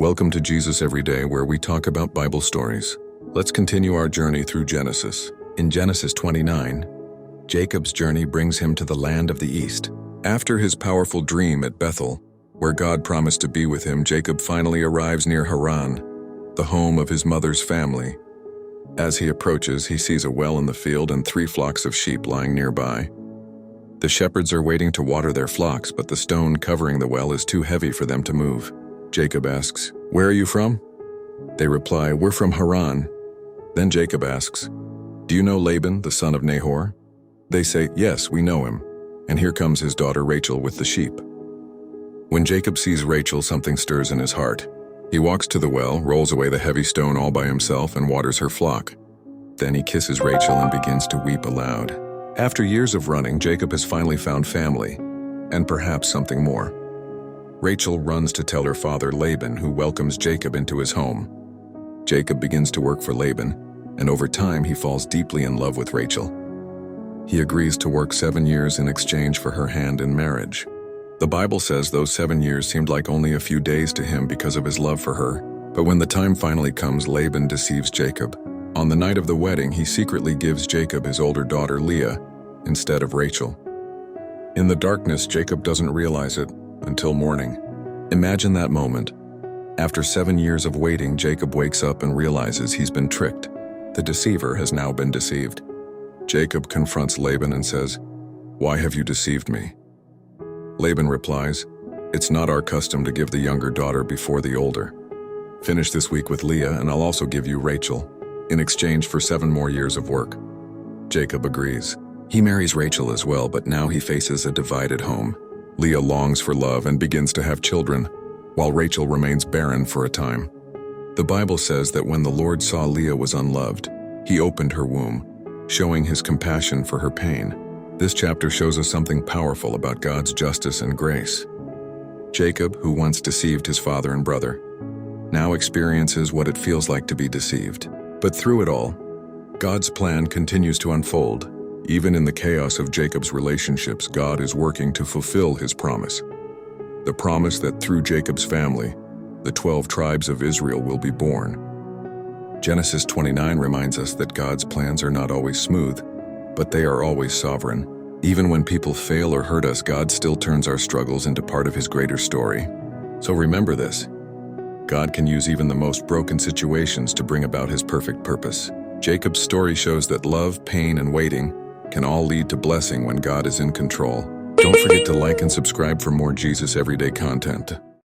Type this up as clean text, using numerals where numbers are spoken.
Welcome to Jesus Every Day, where we talk about Bible stories. Let's continue our journey through Genesis. In Genesis 29, Jacob's journey brings him to the land of the east. After his powerful dream at Bethel, where God promised to be with him, Jacob finally arrives near Haran, the home of his mother's family. As he approaches, he sees a well in the field and 3 flocks of sheep lying nearby. The shepherds are waiting to water their flocks, but the stone covering the well is too heavy for them to move. Jacob asks, "Where are you from?" They reply, "We're from Haran." Then Jacob asks, "Do you know Laban, the son of Nahor?" They say, "Yes, we know him." And here comes his daughter Rachel with the sheep. When Jacob sees Rachel, something stirs in his heart. He walks to the well, rolls away the heavy stone all by himself, and waters her flock. Then he kisses Rachel and begins to weep aloud. After years of running, Jacob has finally found family, and perhaps something more. Rachel runs to tell her father Laban, who welcomes Jacob into his home. Jacob begins to work for Laban, and over time he falls deeply in love with Rachel. He agrees to work 7 years in exchange for her hand in marriage. The Bible says those 7 years seemed like only a few days to him because of his love for her. But when the time finally comes, Laban deceives Jacob. On the night of the wedding, he secretly gives Jacob his older daughter Leah instead of Rachel. In the darkness, Jacob doesn't realize it until morning. Imagine that moment. After 7 years of waiting, Jacob wakes up and realizes he's been tricked. The deceiver has now been deceived. Jacob confronts Laban and says, "Why have you deceived me?" Laban replies, "It's not our custom to give the younger daughter before the older. Finish this week with Leah, and I'll also give you Rachel, in exchange for 7 more years of work." Jacob agrees. He marries Rachel as well, but now he faces a divided home. Leah longs for love and begins to have children, while Rachel remains barren for a time. The Bible says that when the Lord saw Leah was unloved, he opened her womb, showing his compassion for her pain. This chapter shows us something powerful about God's justice and grace. Jacob, who once deceived his father and brother, now experiences what it feels like to be deceived. But through it all, God's plan continues to unfold. Even in the chaos of Jacob's relationships, God is working to fulfill his promise. The promise that through Jacob's family, the 12 tribes of Israel will be born. Genesis 29 reminds us that God's plans are not always smooth, but they are always sovereign. Even when people fail or hurt us, God still turns our struggles into part of his greater story. So remember this: God can use even the most broken situations to bring about his perfect purpose. Jacob's story shows that love, pain, and waiting can all lead to blessing when God is in control. Don't forget to like and subscribe for more Jesus Everyday content.